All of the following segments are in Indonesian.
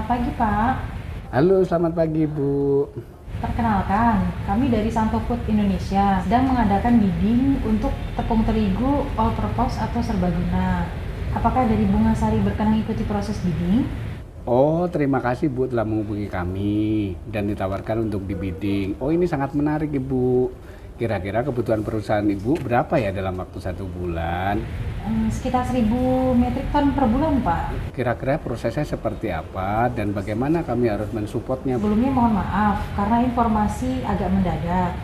pagi, Pak. Halo, selamat pagi, Bu. Perkenalkan, kami dari Santo Food Indonesia sedang mengadakan bidding untuk tepung terigu all purpose atau serbaguna. Apakah dari Bunga Sari berkenan ikuti proses bidding? Oh, terima kasih, Bu, telah menghubungi kami dan ditawarkan untuk dibidding. Oh, ini sangat menarik, Ibu. Kira-kira kebutuhan perusahaan Ibu berapa ya dalam waktu 1 bulan? Sekitar 1.000 metrik ton per bulan, Pak. Kira-kira prosesnya seperti apa dan bagaimana kami harus mensupportnya, Bu? Sebelumnya mohon maaf karena informasi agak mendadak.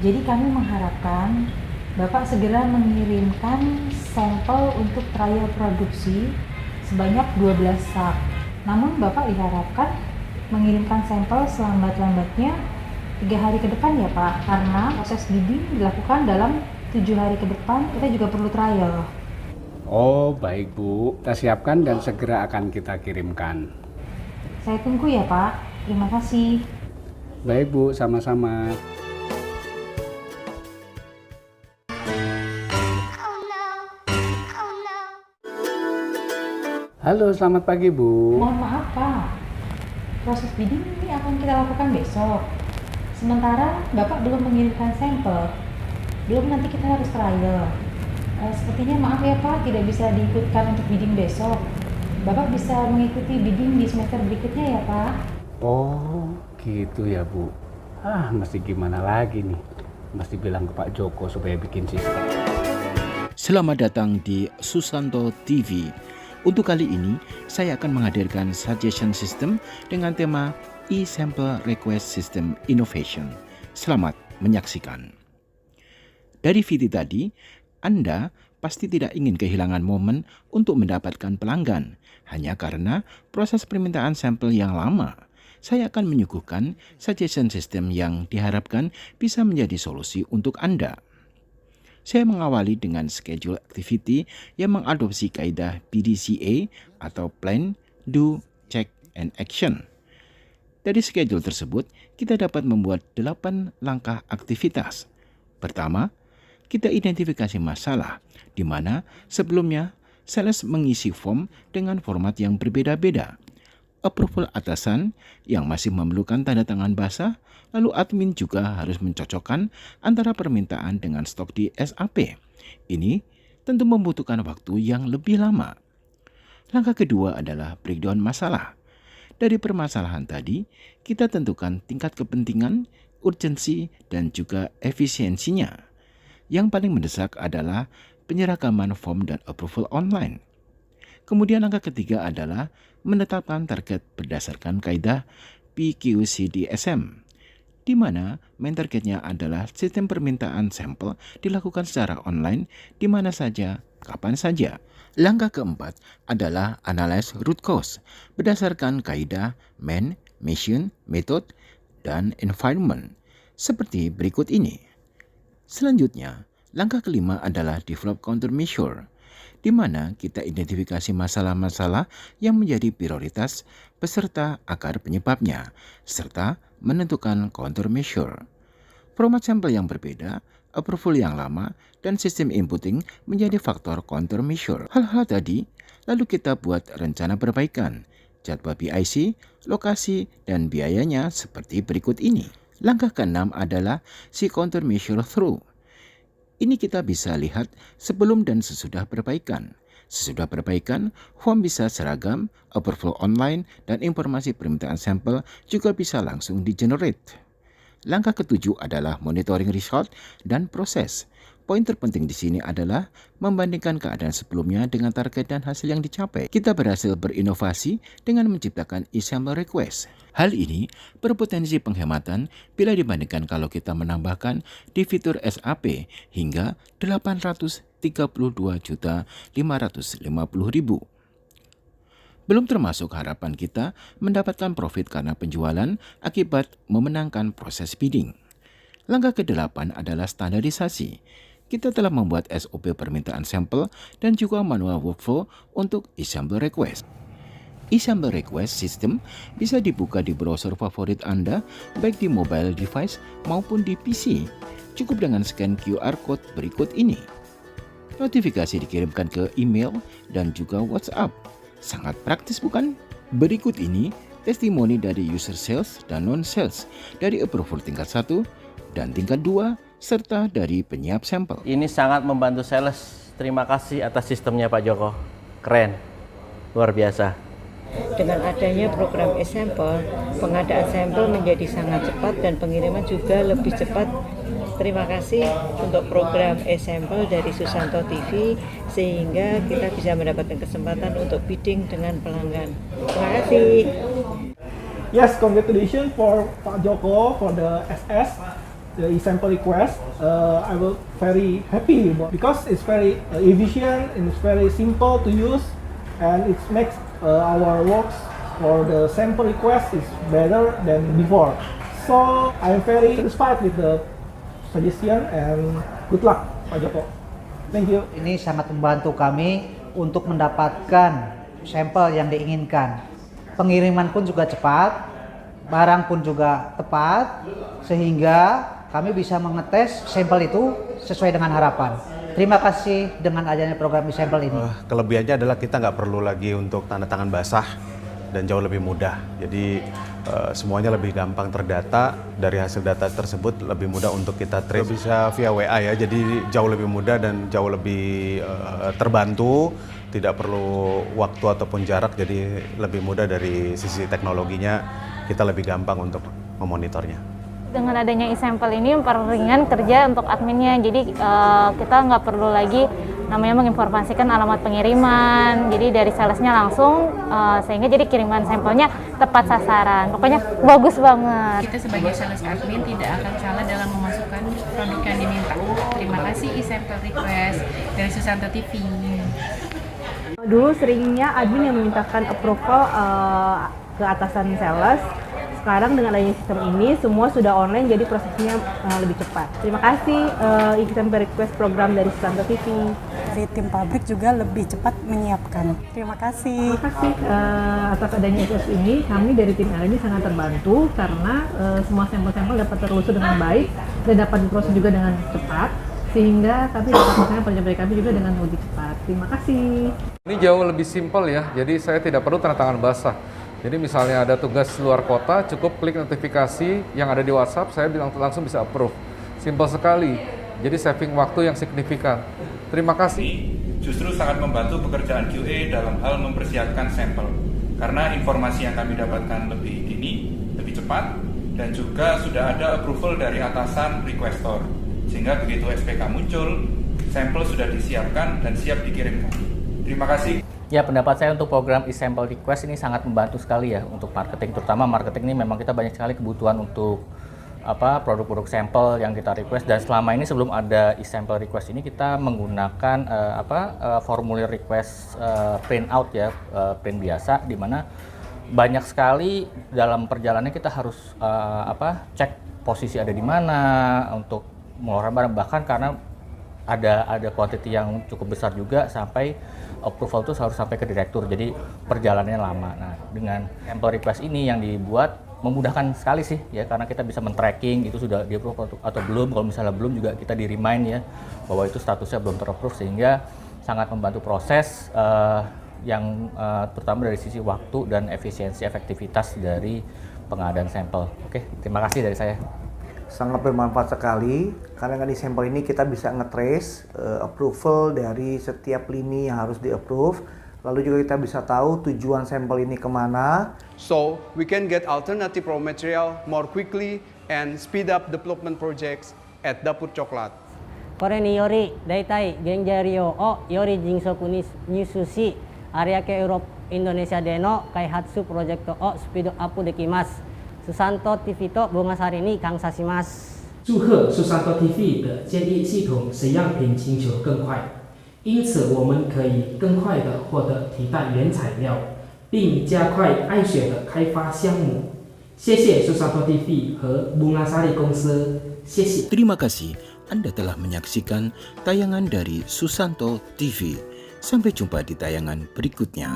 Jadi kami mengharapkan Bapak segera mengirimkan sampel untuk trial produksi sebanyak 12 sak. Namun Bapak diharapkan mengirimkan sampel selambat-lambatnya 3 hari ke depan ya Pak, karena proses bidding dilakukan dalam 7 hari ke depan, kita juga perlu trial. Oh, baik, Bu. Kita siapkan dan segera akan kita kirimkan. Saya tunggu ya Pak, terima kasih. Baik, Bu, sama-sama. Halo, selamat pagi, Bu. Mohon maaf Pak, proses bidding ini akan kita lakukan besok. Sementara Bapak belum mengirimkan sampel, belum nanti kita harus trial. Sepertinya maaf ya Pak, tidak bisa diikutkan untuk bidding besok. Bapak bisa mengikuti bidding di semester berikutnya ya Pak. Oh, gitu ya, Bu. Mesti gimana lagi nih? Mesti bilang ke Pak Joko supaya bikin sistem. Selamat datang di Susanto TV. Untuk kali ini, saya akan menghadirkan suggestion system dengan tema e-sample request system innovation. Selamat menyaksikan. Dari video tadi, Anda pasti tidak ingin kehilangan momen untuk mendapatkan pelanggan hanya karena proses permintaan sampel yang lama. Saya akan menyuguhkan suggestion system yang diharapkan bisa menjadi solusi untuk Anda. Saya mengawali dengan schedule activity yang mengadopsi kaidah PDCA atau Plan, Do, Check, and Action. Dari schedule tersebut, kita dapat membuat 8 langkah aktivitas. Pertama, kita identifikasi masalah, di mana sebelumnya sales mengisi form dengan format yang berbeda-beda. Approval atasan yang masih memerlukan tanda tangan basah, lalu admin juga harus mencocokkan antara permintaan dengan stok di SAP. Ini tentu membutuhkan waktu yang lebih lama. Langkah kedua adalah breakdown masalah. Dari permasalahan tadi, kita tentukan tingkat kepentingan, urgensi, dan juga efisiensinya. Yang paling mendesak adalah penyeragaman form dan approval online. Kemudian langkah ketiga adalah menetapkan target berdasarkan kaidah PQCDSM, di mana main targetnya adalah sistem permintaan sampel dilakukan secara online di mana saja, kapan saja. Langkah keempat adalah analyze root cause berdasarkan kaidah man, mission, method, dan environment seperti berikut ini. Selanjutnya, langkah kelima adalah develop countermeasure, di mana kita identifikasi masalah-masalah yang menjadi prioritas beserta akar penyebabnya, serta menentukan countermeasure. Format sampel yang berbeda, approval yang lama, dan sistem inputting menjadi faktor countermeasure. Hal-hal tadi, lalu kita buat rencana perbaikan, jadwal PIC, lokasi, dan biayanya seperti berikut ini. Langkah keenam adalah si countermeasure through. Ini kita bisa lihat sebelum dan sesudah perbaikan. Sesudah perbaikan, form bisa seragam, approval online, dan informasi permintaan sampel juga bisa langsung di-generate. Langkah ketujuh adalah monitoring result dan proses. Poin terpenting di sini adalah membandingkan keadaan sebelumnya dengan target dan hasil yang dicapai. Kita berhasil berinovasi dengan menciptakan e-sample request. Hal ini berpotensi penghematan bila dibandingkan kalau kita menambahkan di fitur SAP hingga 832.550.000. Belum termasuk harapan kita mendapatkan profit karena penjualan akibat memenangkan proses bidding. Langkah ke-8 adalah standarisasi. Kita telah membuat SOP permintaan sampel dan juga manual workflow untuk e-sample request. E-sample request system bisa dibuka di browser favorit Anda, baik di mobile device maupun di PC. Cukup dengan scan QR code berikut ini. Notifikasi dikirimkan ke email dan juga WhatsApp. Sangat praktis bukan? Berikut ini testimoni dari user sales dan non-sales, dari approval tingkat 1 dan tingkat 2, serta dari penyiap sampel. Ini sangat membantu sales. Terima kasih atas sistemnya Pak Joko. Keren, luar biasa. Dengan adanya program e-sampel, pengadaan sampel menjadi sangat cepat dan pengiriman juga lebih cepat. Terima kasih untuk program e-sampel dari Susanto TV sehingga kita bisa mendapatkan kesempatan untuk bidding dengan pelanggan. Terima kasih. Yes, congratulations for Pak Joko for the SS, the e-sample request. I will very happy because it's very efficient and it's very simple to use, and it makes our works for the sample request is better than before. So I'm very satisfied with the suggestion and good luck Pak Joko. Thank you. Ini sangat membantu kami untuk mendapatkan sampel yang diinginkan. Pengiriman pun juga cepat, barang pun juga tepat, sehingga kami bisa mengetes sampel itu sesuai dengan harapan. Terima kasih dengan adanya program e-sampel ini. Kelebihannya adalah kita nggak perlu lagi untuk tanda tangan basah dan jauh lebih mudah. Jadi semuanya lebih gampang terdata, dari hasil data tersebut lebih mudah untuk kita trace. Bisa via WA ya, jadi jauh lebih mudah dan jauh lebih terbantu, tidak perlu waktu ataupun jarak, jadi lebih mudah dari sisi teknologinya, kita lebih gampang untuk memonitornya. Dengan adanya e-sampel ini memperingan kerja untuk adminnya, jadi kita nggak perlu lagi namanya menginformasikan alamat pengiriman, jadi dari salesnya langsung, sehingga jadi kiriman sampelnya tepat sasaran. Pokoknya bagus banget. Kita sebagai sales admin tidak akan salah dalam memasukkan produk yang diminta. Terima kasih e-sample request dari Susanto TV. Dulu seringnya admin yang memintakan approval ke atasan sales. Sekarang dengan adanya sistem ini semua sudah online, jadi prosesnya lebih cepat. Terima kasih e-sample request program dari Susanto TV. Dari tim pabrik juga lebih cepat menyiapkan. Terima kasih. Terima kasih atas adanya SS ini, kami dari tim R&D sangat terbantu karena semua sampel-sampel dapat terlusur dengan baik dan dapat diproses juga dengan cepat, sehingga kami dapat melakukan penyampaian kami juga dengan lebih cepat. Terima kasih. Ini jauh lebih simpel ya, jadi saya tidak perlu tanda tangan basah. Jadi misalnya ada tugas luar kota, cukup klik notifikasi yang ada di WhatsApp, saya langsung bisa approve. Simpel sekali, jadi saving waktu yang signifikan. Terima kasih. Justru sangat membantu pekerjaan QA dalam hal mempersiapkan sampel. Karena informasi yang kami dapatkan lebih dini, lebih cepat, dan juga sudah ada approval dari atasan requestor. Sehingga begitu SPK muncul, sampel sudah disiapkan dan siap dikirimkan. Terima kasih. Ya, pendapat saya untuk program e-sample request ini sangat membantu sekali ya untuk marketing, terutama marketing ini memang kita banyak sekali kebutuhan untuk produk-produk sampel yang kita request, dan selama ini sebelum ada e-sample request ini kita menggunakan formulir request print out ya, print biasa, di mana banyak sekali dalam perjalanannya kita harus cek posisi ada di mana untuk mengeluarkan barang, bahkan karena ada quantity yang cukup besar juga sampai approval itu harus sampai ke direktur, jadi perjalanannya lama. Nah, dengan sample request ini yang dibuat memudahkan sekali sih ya, karena kita bisa men-tracking itu sudah di-approve atau belum. Kalau misalnya belum juga kita di-remind ya bahwa itu statusnya belum ter-approve, sehingga sangat membantu proses yang terutama dari sisi waktu dan efisiensi efektivitas dari pengadaan sampel. Oke, terima kasih dari saya. Sangat bermanfaat sekali karena dengan e-sampel ini kita bisa nge-trace approval dari setiap lini yang harus di-approve, lalu juga kita bisa tahu tujuan sampel ini kemana. So we can get alternative raw material more quickly and speed up development projects at Dapur Coklat. これにより代替原材料をより迅速に入手し、有明ヨーロッパインドネシアでの開発プロジェクトをスピードアップできます。Susanto TV と Bungasari に感謝します。祝贺 Susanto TV 的建议系统谁样品请求更快，因此我们可以更快地获得提办原材料，并加快爱雪的开发项目。谢谢 Susanto TV 和 Bungasari 公司，谢谢。 Terima kasih Anda telah menyaksikan tayangan dari Susanto TV. Sampai jumpa di tayangan berikutnya.